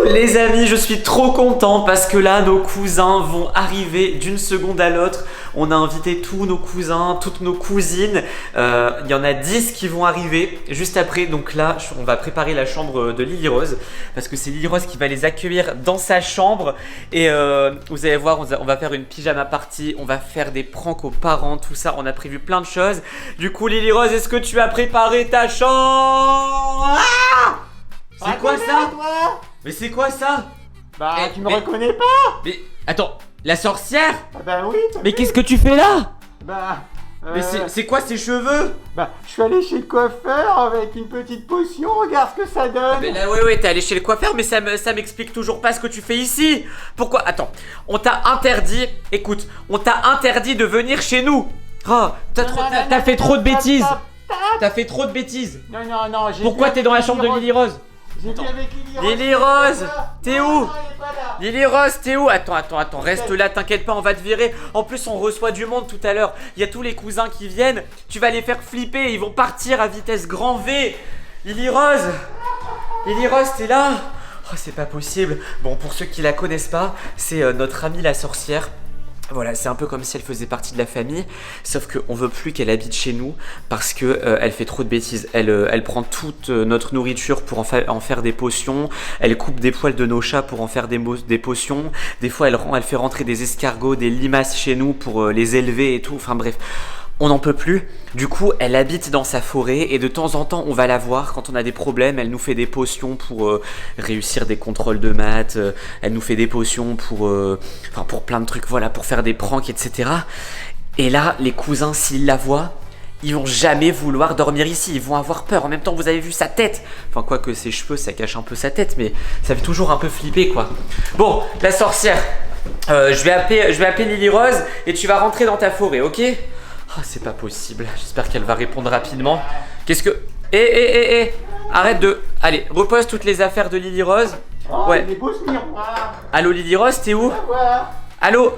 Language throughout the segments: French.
Les amis, je suis trop content parce que là, nos cousins vont arriver d'une seconde à l'autre. On a invité tous nos cousins, toutes nos cousines. Il y en a 10 qui vont arriver juste après. Donc là, on va préparer la chambre de Lily Rose parce que c'est Lily Rose qui va les accueillir dans sa chambre. Et vous allez voir, on va faire une pyjama party. On va faire des pranks aux parents, tout ça. On a prévu plein de choses. Du coup, Lily Rose, est-ce que tu as préparé ta chambre? C'est quoi ça? Mais c'est quoi ça? Bah, tu me mais- reconnais pas? Mais attends, la sorcière? Ah bah oui, Mais qu'est-ce que tu fais là? Bah, Mais c'est quoi ces cheveux? bah, je suis allé chez le coiffeur avec une petite potion, regarde ce que ça donne. Mais là, ouais, t'es allé chez le coiffeur, mais ça m'explique toujours pas ce que tu fais ici. Pourquoi? Attends, on t'a interdit, écoute, on t'a interdit de venir chez nous. Oh, t'as fait trop de bêtises. T'as fait trop de bêtises. Non, non, non, j'ai Pourquoi vu t'es dans la avec chambre de Lily Rose? J'ai vu avec Lily Rose. Lily Rose, t'es où? Non, non, elle est pas là. Lily Rose, t'es où? Attends, reste là, t'inquiète pas, on va te virer. En plus, on reçoit du monde tout à l'heure. Il y a tous les cousins qui viennent. Tu vas les faire flipper, ils vont partir à vitesse grand V. Lily Rose, t'es là? Oh, c'est pas possible. Bon, pour ceux qui la connaissent pas, c'est notre amie la sorcière. Voilà, c'est un peu comme si elle faisait partie de la famille, sauf qu'on veut plus qu'elle habite chez nous parce que elle fait trop de bêtises. Elle prend toute notre nourriture pour en faire des potions. Elle coupe des poils de nos chats pour en faire des potions. Des fois, elle fait rentrer des escargots, des limaces chez nous pour les élever et tout. Enfin bref. On n'en peut plus. Du coup, elle habite dans sa forêt et de temps en temps, on va la voir quand on a des problèmes. Elle nous fait des potions pour réussir des contrôles de maths. Elle nous fait des potions pour plein de trucs, voilà, pour faire des pranks, etc. Et là, les cousins, s'ils la voient, ils vont jamais vouloir dormir ici. Ils vont avoir peur. En même temps, vous avez vu sa tête. Enfin, quoique ses cheveux, ça cache un peu sa tête, mais ça fait toujours un peu flipper, quoi. Bon, la sorcière. Je vais appeler Lily Rose et tu vas rentrer dans ta forêt, ok? Oh, c'est pas possible. J'espère qu'elle va répondre rapidement. Qu'est-ce que... Arrête de... Allez, repose toutes les affaires de Lily Rose. Oh, Ouais. il est beau ce miroir. Allô, Lily Rose, t'es où? Voilà. Allô?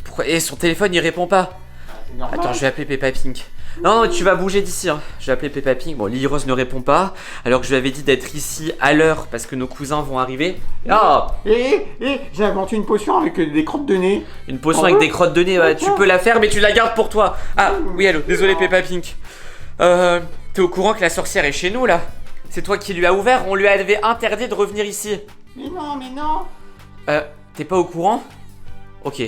Pourquoi... son téléphone, il répond pas. C'est normal. Attends, je vais appeler Peppa Pink. Non, tu vas bouger d'ici, hein. Je vais appeler Peppa Pink. Bon, Lily Rose ne répond pas. Alors que je lui avais dit d'être ici à l'heure parce que nos cousins vont arriver. Ah, J'ai inventé une potion avec des crottes de nez. une potion avec des crottes de nez. Ouais, tu peux la faire, mais tu la gardes pour toi. Ah, oui, allô, désolé Peppa Pink. T'es au courant que la sorcière est chez nous, là? C'est toi qui lui as ouvert. On lui avait interdit de revenir ici. Mais non. T'es pas au courant? Ok.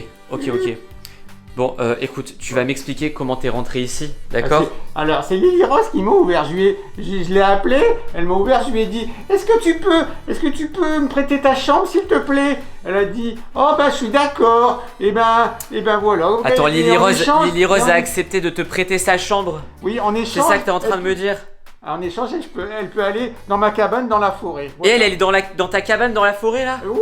Bon, écoute, tu vas m'expliquer comment t'es rentré ici, d'accord? Alors, c'est Lily Rose qui m'a ouvert. Je l'ai appelée, elle m'a ouvert, je lui ai dit est-ce que tu peux me prêter ta chambre s'il te plaît? Elle a dit oh bah je suis d'accord. Et ben voilà. Attends, Et Lily en Rose échange- a accepté de te prêter sa chambre. Oui, en C'est échange. ça que t'es en train de me dire? En échange, elle peut aller dans ma cabane dans la forêt. Et Voilà. elle est dans ta cabane dans la forêt, là? Oui,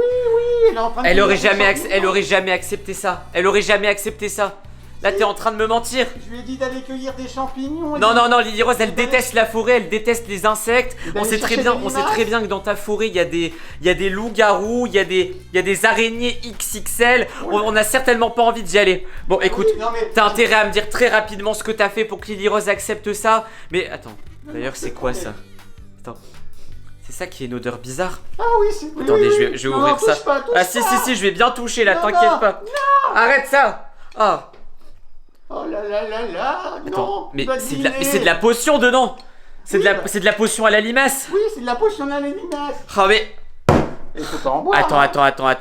elle est en train de Elle aurait cueillir des jamais champignons. Elle aurait jamais accepté ça. Là, t'es en train de me mentir. Je lui ai dit d'aller cueillir des champignons. Non, Lily Rose, elle déteste la forêt, elle déteste les insectes. d'aller On sait chercher des très bien que dans ta forêt, il y a des loups-garous, il y a des araignées XXL. On a certainement pas envie d'y aller. Bon, écoute, Oui, non, mais- t'as intérêt à me dire très rapidement ce que t'as fait pour que Lily Rose accepte ça. Mais attends, d'ailleurs, c'est quoi ça? Attends, c'est ça qui est une odeur bizarre. Ah oui, c'est. Oui, Attendez, oui, je oui. vais Non, ouvrir touche ça. pas, touche Ah si, pas. je vais bien toucher là, Non, t'inquiète non, pas. Arrête ça. Ah. Oh là là là là. Attends, Non. mais il va c'est deviner. de la potion dedans. C'est Oui, de bah. la potion à la limace. Oui, c'est de la potion à la limace. Ah mais Il faut pas en boire. hein.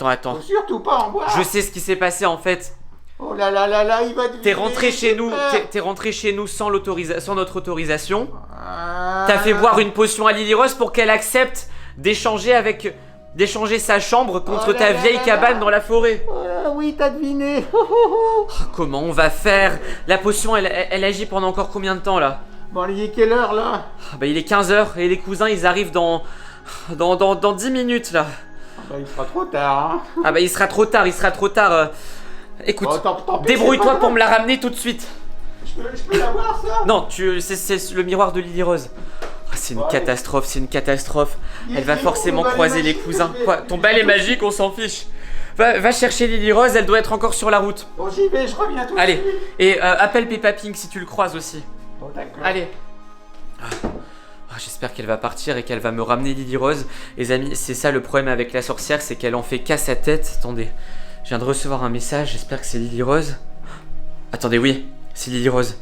attends. Faut surtout pas en boire. Je sais ce qui s'est passé en fait. Oh là là là là, il va deviner. T'es rentré chez nous, Super. t'es rentré chez nous sans notre autorisation. Ah. T'as fait boire une potion à Lily Rose pour qu'elle accepte d'échanger sa chambre contre Oh là ta là vieille là cabane là. dans la forêt. Ah oui, t'as deviné. Comment on va faire? La potion, elle agit pendant encore combien de temps là? Bon, il est quelle heure là? Ah bah il est 15h et les cousins ils arrivent dans 10 minutes là. Bah, il sera trop tard. Hein. Ah bah il sera trop tard. Écoute, Oh, tant pis, débrouille-toi c'est pas pour me la ramener tout de suite. Je peux l'avoir ça? Non, c'est le miroir de Lily Rose. Ah, c'est une Ouais. catastrophe. Elle va Il est forcément où, le balai croiser les magique cousins. que je vais- Quoi? Ton balai magique, on s'en fiche. Va chercher Lily Rose, elle doit être encore sur la route. Bon, j'y vais, je reviens tout de Allez, suite. et appelle Peppa Pink si tu le croises aussi. Bon, d'accord. Allez. Ah, J'espère qu'elle va partir et qu'elle va me ramener Lily Rose. Les amis, c'est ça le problème avec la sorcière, c'est qu'elle en fait qu'à sa tête. Attendez, je viens de recevoir un message, j'espère que c'est Lily Rose. Attendez, oui, c'est Lily Rose.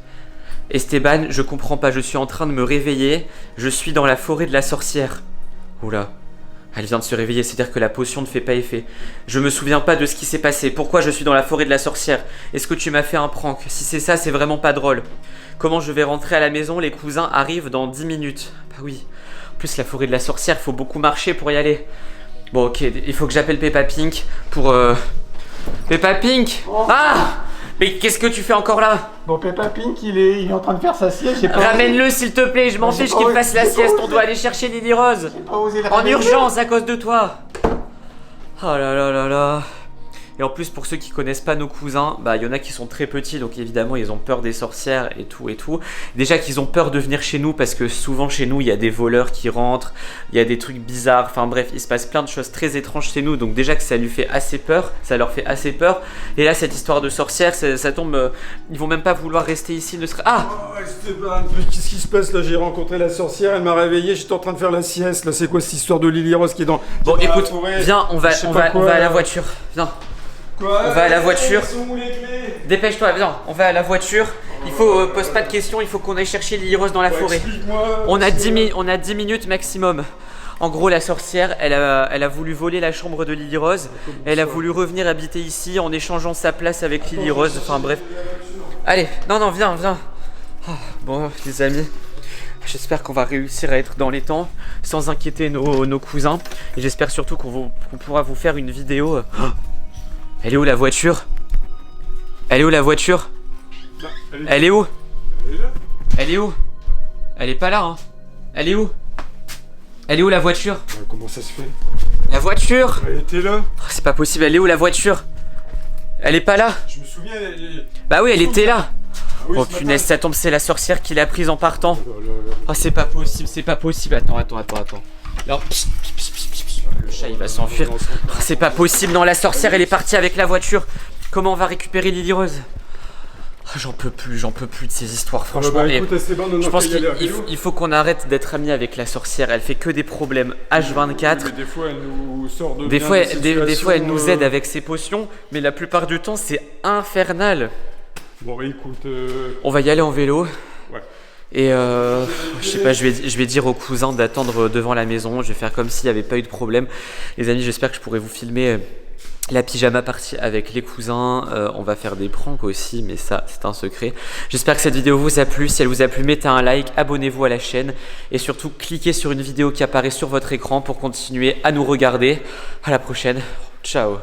Esteban, je comprends pas, je suis en train de me réveiller. Je suis dans la forêt de la sorcière. Oula, elle vient de se réveiller, c'est-à-dire que la potion ne fait pas effet. Je me souviens pas de ce qui s'est passé. Pourquoi je suis dans la forêt de la sorcière? Est-ce que tu m'as fait un prank? Si c'est ça, c'est vraiment pas drôle. Comment je vais rentrer à la maison? Les cousins arrivent dans 10 minutes. Bah oui. En plus, la forêt de la sorcière, il faut beaucoup marcher pour y aller. Bon, ok, il faut que j'appelle Peppa Pink pour... Peppa Pink! Oh. Ah! Mais qu'est-ce que tu fais encore là? Bon, Peppa Pink, il est en train de faire sa sieste. J'ai pas Ramène-le s'il te plaît, je m'en J'ai fiche pas qu'il osé- fasse la j'ai pas sieste, on osé. doit aller chercher Lily Rose. J'ai pas osé le En réveiller. urgence à cause de toi. Oh là là là là. Et en plus, pour ceux qui connaissent pas nos cousins, bah il y en a qui sont très petits, donc évidemment ils ont peur des sorcières et tout et tout. Déjà qu'ils ont peur de venir chez nous parce que souvent chez nous il y a des voleurs qui rentrent, il y a des trucs bizarres, enfin bref, il se passe plein de choses très étranges chez nous, donc déjà que ça lui fait assez peur, ça leur fait assez peur. Et là cette histoire de sorcière, ça tombe, ils vont même pas vouloir rester ici, ne serait... Ah! Oh, Esteban, mais qu'est-ce qui se passe là? J'ai rencontré la sorcière, elle m'a réveillé, j'étais en train de faire la sieste. Là, c'est quoi cette histoire de Lily Rose qui est dans. Bon qui est dans la écoute, forêt? viens, on va Je sais pas quoi, à la là. voiture, viens. Quoi? on va à la voiture. Elles sont où les clés? Dépêche-toi, viens, on va à la voiture. Il faut, pose pas de questions, il faut qu'on aille chercher Lily Rose dans la Ouais, forêt. explique-moi. On a, parce que- on a 10 minutes maximum. En gros, la sorcière, elle a voulu voler la chambre de Lily Rose. Elle a voulu revenir habiter ici en échangeant sa place avec Lily Rose. Enfin bref. Allez, non, viens. Oh, bon, les amis, j'espère qu'on va réussir à être dans les temps sans inquiéter nos cousins. Et j'espère surtout qu'on pourra vous faire une vidéo. Oh, elle est où la voiture? Elle est où la voiture? Bah, Elle est où? elle est là. Elle est où? Elle est pas là, hein. Elle est où? Elle est où la voiture? Ouais, comment ça se fait? La voiture! Elle était là. Oh, c'est pas possible, elle est où la voiture? Elle est pas là? Je me souviens. Bah oui, elle était là! Ah oui, Oh ce matin. punaise, ça tombe, c'est la sorcière qui l'a prise en partant. Oh là là. Oh, c'est pas possible, c'est pas possible. Attends. Alors, le chat il va s'enfuir. Oh, c'est pas possible, non, la sorcière elle est partie avec la voiture. Comment on va récupérer Lily Rose? Oh, j'en peux plus de ces histoires, franchement. Bah, Et écoute, Esteban, on je a pense qu'à y aller à qu'il vélo. faut qu'on arrête d'être amis avec la sorcière. Elle fait que des problèmes H24. Mais des fois, elle nous sort de Des bien fois, des des fois, elle situations, nous aide avec ses potions, mais la plupart du temps, c'est infernal. Bon, bah, écoute. On va y aller en vélo. Ouais. Et je sais pas, je vais dire aux cousins d'attendre devant la maison. Je vais faire comme s'il n'y avait pas eu de problème. Les amis, j'espère que je pourrai vous filmer la pyjama party avec les cousins. On va faire des pranks aussi, mais ça, c'est un secret. J'espère que cette vidéo vous a plu. Si elle vous a plu, mettez un like, abonnez-vous à la chaîne. Et surtout, cliquez sur une vidéo qui apparaît sur votre écran pour continuer à nous regarder. À la prochaine. Ciao.